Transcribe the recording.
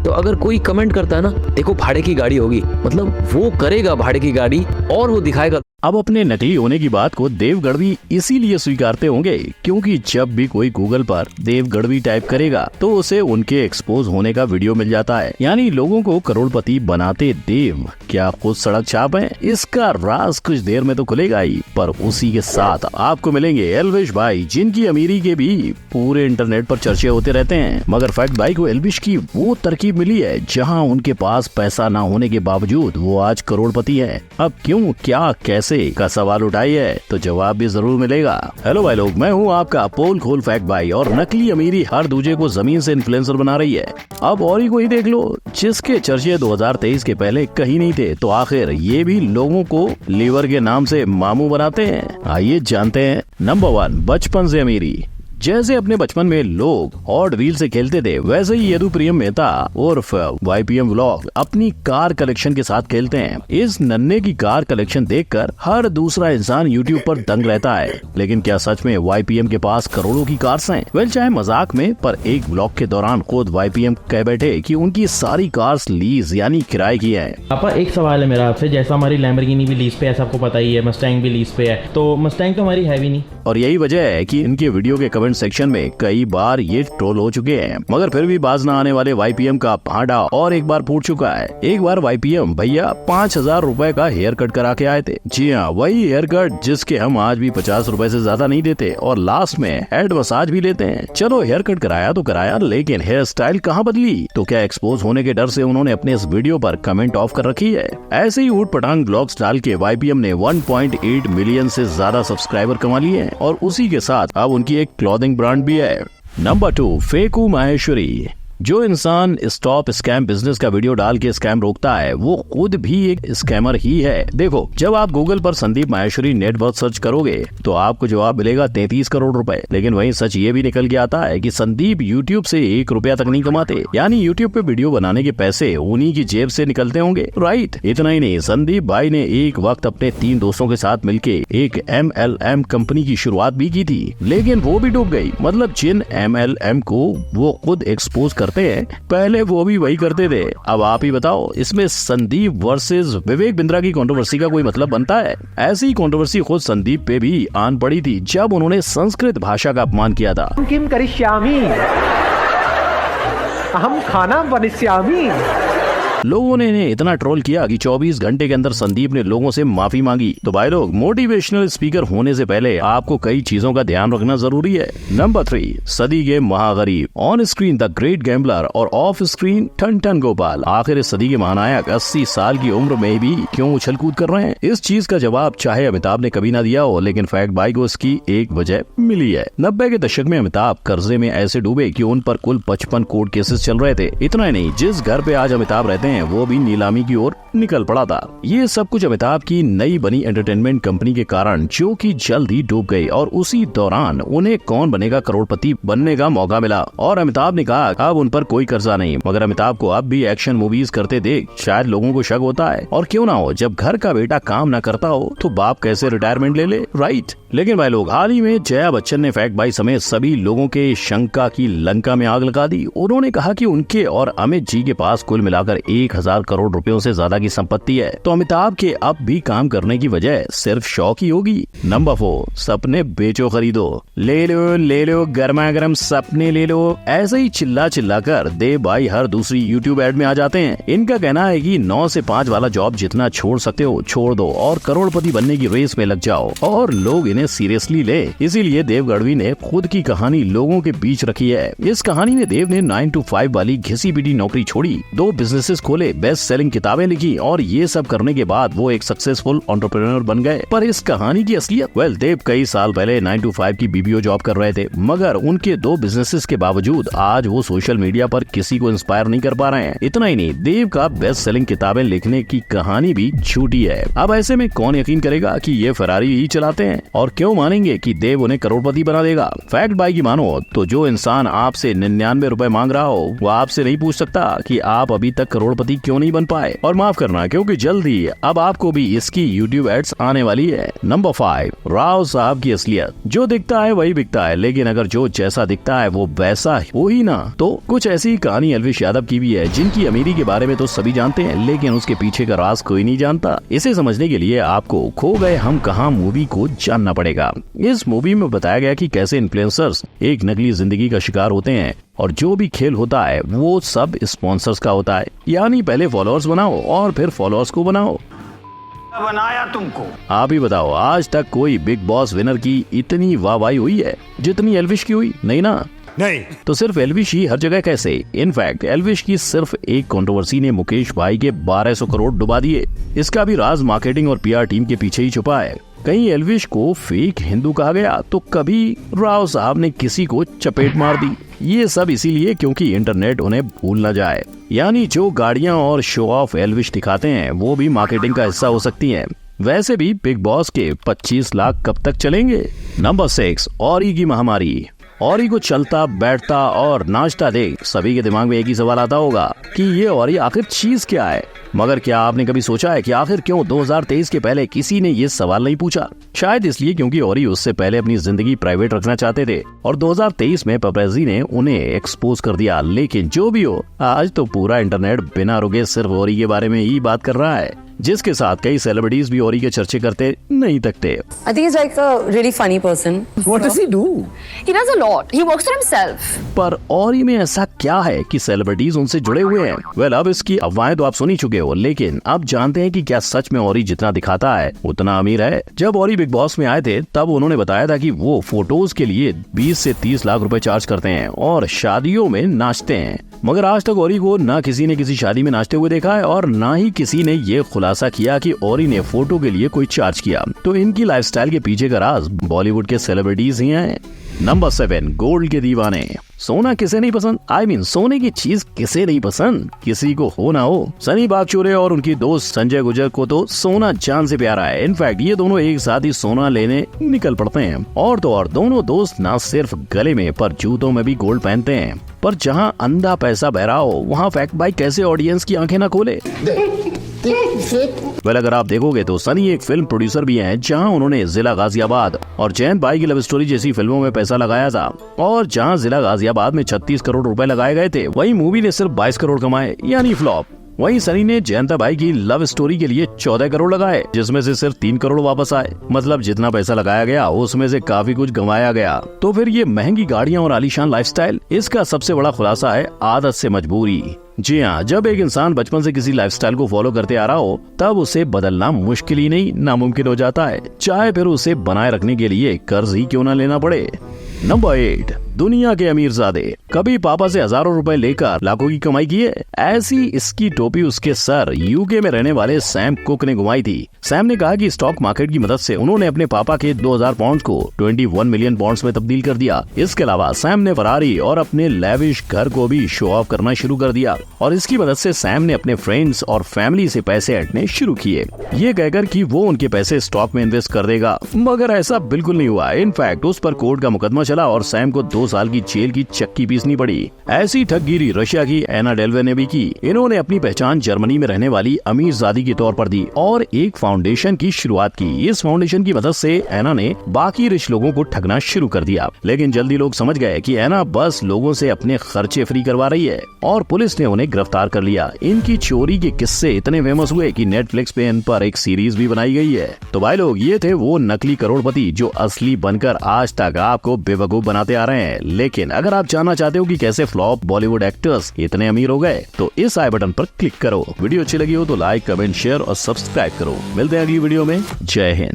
तो अगर कोई कमेंट करता है ना, देखो भाड़े की गाड़ी होगी, मतलब वो करेगा भाड़े की गाड़ी और वो दिखाएगा। अब अपने नकली होने की बात को देव गढ़वी इसीलिए स्वीकारते होंगे क्योंकि जब भी कोई गूगल पर देव गढ़वी टाइप करेगा तो उसे उनके एक्सपोज होने का वीडियो मिल जाता है। यानी लोगों को करोड़पति बनाते देव क्या खुद सड़क छाप है? इसका राज कुछ देर में तो खुलेगा ही, पर उसी के साथ आपको मिलेंगे एल्विश भाई, जिनकी अमीरी के भी पूरे इंटरनेट पर चर्चे होते रहते हैं। मगर फैक्ट भाई को एल्विश की वो तरकीब मिली है जहाँ उनके पास पैसा न होने के बावजूद वो आज करोड़पति है। अब क्यों, क्या, कैसे का सवाल उठाइए तो जवाब भी जरूर मिलेगा। हेलो भाई लोग, मैं हूँ आपका पोल खोल फैक्ट भाई, और नकली अमीरी हर दूजे को जमीन से इन्फ्लुएंसर बना रही है। अब और ही कोई देख लो जिसके चर्चे 2023 के पहले कहीं नहीं थे, तो आखिर ये भी लोगों को लीवर के नाम से मामू बनाते हैं। आइए जानते हैं। नंबर 1, बचपन से अमीरी। जैसे अपने बचपन में लोग हॉट व्हील से खेलते थे, वैसे ही यदुप्रियम मेहता उर्फ YPM व्लॉग अपनी कार कलेक्शन के साथ खेलते हैं। इस नन्हे की कार कलेक्शन देखकर हर दूसरा इंसान YouTube पर दंग रहता है। लेकिन क्या सच में YPM के पास करोड़ों की कार्स हैं? वेल, चाहे मजाक में, पर एक व्लॉग के दौरान खुद YPM कह बैठे कि उनकी सारी कार्स लीज यानी किराए की है। पापा, एक सवाल है मेरा आपसे, जैसा हमारी लैम्बोर्गिनी भी लीज पे है, सबको पता ही है, मस्टैंग भी लीज पे है, तो मस्टैंग तो हमारी है भी नहीं। और यही वजह है कि इनके वीडियो के कमेंट सेक्शन में कई बार ये ट्रोल हो चुके हैं। मगर फिर भी बाज न आने वाले YPM का भांडा और एक बार फूट चुका है। एक बार YPM भैया 5,000 रुपए का हेयर कट करा के आए थे। जी हाँ, वही हेयर कट जिसके हम आज भी 50 रुपए से ज्यादा नहीं देते, और लास्ट में हेड मसाज भी लेते हैं। चलो हेयर कट कराया तो कराया, लेकिन हेयर स्टाइल कहाँ बदली? तो क्या एक्सपोज होने के डर से उन्होंने अपने इस वीडियो पर कमेंट ऑफ कर रखी है? ऐसे ही ऊट पटांग ब्लॉग्स डाल के YPM ने 1.8 मिलियन से ज्यादा सब्सक्राइबर कमा लिए, और उसी के साथ अब उनकी एक क्लॉथिंग ब्रांड भी है। नंबर 2, फेकू माहेश्वरी। जो इंसान स्टॉप स्कैम बिजनेस का वीडियो डाल के स्कैम रोकता है, वो खुद भी एक स्कैमर ही है। देखो, जब आप गूगल पर संदीप माहेश्वरी नेटवर्थ सर्च करोगे तो आपको जवाब मिलेगा 33 करोड़ रुपए। लेकिन वहीं सच ये भी निकल के आता है कि संदीप यूट्यूब से 1 रुपया तक नहीं कमाते। यानी यूट्यूब पे वीडियो बनाने के पैसे उन्हीं की जेब से निकलते होंगे, राइट? इतना ही नहीं, संदीप भाई ने एक वक्त अपने 3 दोस्तों के साथ मिलके एक MLM कंपनी की शुरुआत भी की थी, लेकिन वो भी डूब गई। मतलब जिन MLM को वो खुद एक्सपोज करते हैं, पहले वो भी वही करते थे। अब आप ही बताओ, इसमें संदीप वर्सेस विवेक बिंद्रा की कंट्रोवर्सी का कोई मतलब बनता है? ऐसी कंट्रोवर्सी खुद संदीप पे भी आन पड़ी थी जब उन्होंने संस्कृत भाषा का अपमान किया था। किम करिष्यामि, अहम खाना बनिष्यामि। लोगों ने इन्हें इतना ट्रोल किया कि 24 घंटे के अंदर संदीप ने लोगों से माफी मांगी। तो भाई लोग, मोटिवेशनल स्पीकर होने से पहले आपको कई चीजों का ध्यान रखना जरूरी है। नंबर 3, सदी के महागरीब। On screen the great gambler और ऑफ स्क्रीन ठन ठन गोपाल। आखिर इस सदी के महानायक 80 साल की उम्र में भी क्यों उछल कूद कर रहे हैं? इस चीज का जवाब चाहे अमिताभ ने कभी ना दिया हो, लेकिन फैक्ट भाई को इसकी एक वजह मिली है। 90 के दशक में अमिताभ कर्जे में ऐसे डूबे कि उन पर कुल 55 कोर्ट केसेस चल रहे थे। इतना ही नहीं, जिस घर पे आज अमिताभ रहते हैं वो भी नीलामी की ओर निकल पड़ा था। ये सब कुछ अमिताभ की नई बनी एंटरटेनमेंट कंपनी के कारण, जो कि जल्द ही डूब गई, और उसी दौरान उन्हें कौन बनेगा करोड़पति बनने का मौका मिला। और अमिताभ ने कहा अब उन पर कोई कर्जा नहीं। मगर अमिताभ को अब भी एक्शन मूवीज करते देख शायद लोगों को शक होता है, और क्यों ना हो, जब घर का बेटा काम न करता हो तो बाप कैसे रिटायरमेंट ले ले, राइट? लेकिन भाई लोग, हाल ही में जया बच्चन ने फैक्ट भाई समेत सभी लोगों के शंका की लंका में आग लगा दी। उन्होंने कहा कि उनके और अमित जी के पास कुल मिलाकर 1000 करोड़ रुपयों से ज्यादा की संपत्ति है। तो अमिताभ के अब भी काम करने की वजह सिर्फ शौक ही होगी। नंबर 4, सपने बेचो खरीदो। ले लो गर्मा गर्म सपने ले लो। ऐसे ही चिल्ला चिल्ला कर देव भाई हर दूसरी यूट्यूब एड में आ जाते हैं। इनका कहना है कि 9 से 5 वाला जॉब जितना छोड़ सकते हो छोड़ दो और करोड़पति बनने की रेस में लग जाओ, और लोग इन्हें सीरियसली ले। इसीलिए देव गढ़वी ने खुद की कहानी लोगों के बीच रखी है। इस कहानी में देव ने 9 to 5 वाली घिसी पिटी नौकरी छोड़ी, 2 बिजनेसेस खोले, बेस्ट सेलिंग किताबें लिखी, और ये सब करने के बाद वो एक सक्सेसफुल एंटरप्रेन्योर बन गए। पर इस कहानी की असलियत, वेल, देव कई साल पहले 9 to 5 की BPO जॉब कर रहे थे, मगर उनके 2 बिजनेसेस के बावजूद आज वो सोशल मीडिया पर किसी को इंस्पायर नहीं कर पा रहे हैं। इतना ही नहीं, देव का बेस्ट सेलिंग किताबें लिखने की कहानी भी झूठी है। अब ऐसे में कौन यकीन करेगा कि ये फरारी ही चलाते हैं, और क्यों मानेंगे कि देव उन्हें करोड़पति बना देगा? फैक्ट भाई की मानो तो जो इंसान आपसे 99 रुपए मांग रहा हो, वो आपसे नहीं पूछ सकता कि आप अभी तक करोड़ करोड़पति क्यों नहीं बन पाए? और माफ करना क्योंकि जल्दी अब आपको भी इसकी यूट्यूब एड्स आने वाली है। नंबर 5, राव साहब की असलियत। जो दिखता है वही बिकता है, लेकिन अगर जो जैसा दिखता है वो वैसा हो ही ना। तो कुछ ऐसी कहानी एल्विश यादव की भी है, जिनकी अमीरी के बारे में तो सभी जानते हैं, लेकिन उसके पीछे का राज कोई नहीं जानता। इसे समझने के लिए आपको खो गए हम कहां मूवी को जानना पड़ेगा। इस मूवी में बताया गया कि कैसे इन्फ्लुएंसर्स एक नकली जिंदगी का शिकार होते हैं और जो भी खेल होता है वो सब स्पॉन्सर्स का होता है। यानी पहले फॉलोअर्स बनाओ और फिर फॉलोअर्स को बनाओ। बनाया तुमको। आप ही बताओ, आज तक कोई बिग बॉस विनर की इतनी वाहवाही हुई है जितनी एल्विश की हुई? नहीं ना। नहीं तो सिर्फ एल्विश ही हर जगह कैसे? इनफैक्ट एल्विश की सिर्फ एक कंट्रोवर्सी ने मुकेश भाई के 1200 करोड़ डुबा दिए। इसका भी राज मार्केटिंग और पीआर टीम के पीछे ही छुपा है। कहीं एल्विश को फेक हिंदू कहा गया तो कभी राव साहब ने किसी को चपेट मार दी। ये सब इसीलिए क्योंकि इंटरनेट उन्हें भूल न जाए। यानी जो गाड़ियां और शो ऑफ एल्विश दिखाते हैं वो भी मार्केटिंग का हिस्सा हो सकती हैं। वैसे भी बिग बॉस के 25 लाख कब तक चलेंगे? नंबर 6, औरी की महामारी। औरी को चलता बैठता और नाचता देख सभी के दिमाग में एक ही सवाल आता होगा कि ये औरी आखिर चीज क्या है। मगर क्या आपने कभी सोचा है कि आखिर क्यों 2023 के पहले किसी ने ये सवाल नहीं पूछा? शायद इसलिए क्योंकि औरी उससे पहले अपनी जिंदगी प्राइवेट रखना चाहते थे और 2023 में पेपराजी ने उन्हें एक्सपोज कर दिया। लेकिन जो भी हो, आज तो पूरा इंटरनेट बिना रुके सिर्फ औरी के बारे में ही बात कर रहा है, जिसके साथ कई सेलिब्रिटीज भी औरी के चर्चे करते नहीं थकते। I think he's like a really funny person. What does he do? He does a lot. He works for himself. पर औरी में ऐसा क्या है कि सेलिब्रिटीज उनसे जुड़े हुए हैं? वेल, अब इसकी अफवाहें तो आप सुनी चुके हो, लेकिन अब जानते हैं कि क्या सच में औरी जितना दिखाता है उतना अमीर है। जब औरी बिग बॉस में आए थे तब उन्होंने बताया था कि वो फोटोज के लिए 20 से 30 लाख रुपए चार्ज करते हैं और शादियों में नाचते हैं। मगर आज तक औरी को ना किसी ने किसी शादी में नाचते हुए देखा है और ना ही किसी ने ये खुलासा किया कि औरी ने फोटो के लिए कोई चार्ज किया। तो इनकी लाइफस्टाइल के पीछे का राज बॉलीवुड के सेलिब्रिटीज ही हैं। नंबर 7, गोल्ड के दीवाने। सोना किसे नहीं पसंद? I mean, सोने की चीज किसे नहीं पसंद? किसी को हो ना हो। सनी बागचोरे और उनकी दोस्त संजय गुर्जर को तो सोना जान से प्यारा है। इनफैक्ट ये दोनों एक साथ ही सोना लेने निकल पड़ते हैं। और तो और दोनों दोस्त ना सिर्फ गले में पर जूतों में भी गोल्ड पहनते हैं। पर जहाँ अंधा पैसा बह रहा हो वहाँ फैक्ट भाई कैसे ऑडियंस की आंखें ना खोले। वेल, अगर आप देखोगे तो सनी एक फिल्म प्रोड्यूसर भी हैं, जहां उन्होंने जिला गाजियाबाद और जयंत भाई की लव स्टोरी जैसी फिल्मों में पैसा लगाया था। और जहां जिला गाजियाबाद में 36 करोड़ रुपए लगाए गए थे, वहीं मूवी ने सिर्फ 22 करोड़ कमाए, यानी फ्लॉप। वहीं सनी ने जयंता भाई की लव स्टोरी के लिए 14 करोड़ लगाए, जिसमें से सिर्फ 3 करोड़ वापस आए। मतलब जितना पैसा लगाया गया उसमें से काफी कुछ गंवाया गया। तो फिर ये महंगी गाड़ियां और आलीशान लाइफस्टाइल, इसका सबसे बड़ा खुलासा है आदत से मजबूरी। जी हाँ, जब एक इंसान बचपन से किसी लाइफस्टाइल को फॉलो करते आ रहा हो तब उसे बदलना मुश्किल ही नहीं नामुमकिन हो जाता है, चाहे फिर उसे बनाए रखने के लिए कर्ज ही क्यों ना लेना पड़े। नंबर 8, दुनिया के अमीरजादे। कभी पापा से हजारों रुपए लेकर लाखों की कमाई की है? ऐसी इसकी टोपी उसके सर यूके में रहने वाले सैम कुक ने घुमाई थी। सैम ने कहा कि स्टॉक मार्केट की मदद से उन्होंने अपने पापा के 2000 पाउंड्स को 21 मिलियन पाउंड्स में तब्दील कर दिया। इसके अलावा सैम ने फरारी और अपने लेविश घर को भी शो ऑफ करना शुरू कर दिया और इसकी मदद से सैम ने अपने फ्रेंड्स और फैमिली से पैसे हटने शुरू किए, ये कहकर कि वो उनके पैसे स्टॉक में इन्वेस्ट कर देगा। मगर ऐसा बिल्कुल नहीं हुआ। इनफैक्ट उस पर कोर्ट का मुकदमा चला और सैम को 2 साल की जेल की चक्की पीसनी पड़ी। ऐसी ठगगिरी रशिया की एना डेल्वे ने भी की। इन्होंने अपनी पहचान जर्मनी में रहने वाली अमीरजादी के तौर पर दी और एक फाउंडेशन की शुरुआत की। इस फाउंडेशन की मदद से एना ने बाकी रिच लोगों को ठगना शुरू कर दिया। लेकिन जल्दी लोग समझ गए कि एना बस लोगों से अपने खर्चे फ्री करवा रही है और पुलिस ने उन्हें गिरफ्तार कर लिया। इनकी चोरी के किस्से इतने फेमस हुए कि नेटफ्लिक्स पे इन पर एक सीरीज भी बनाई गई है। तो भाई लोग, ये थे वो नकली करोड़पति जो असली बनकर आज तक आपको बेवकूफ बनाते आ रहे हैं। लेकिन अगर आप जानना चाहते हो कि कैसे फ्लॉप बॉलीवुड एक्टर्स इतने अमीर हो गए तो इस आई बटन पर क्लिक करो। वीडियो अच्छी लगी हो तो लाइक, कमेंट, शेयर और सब्सक्राइब करो। मिलते हैं अगली वीडियो में। जय हिंद।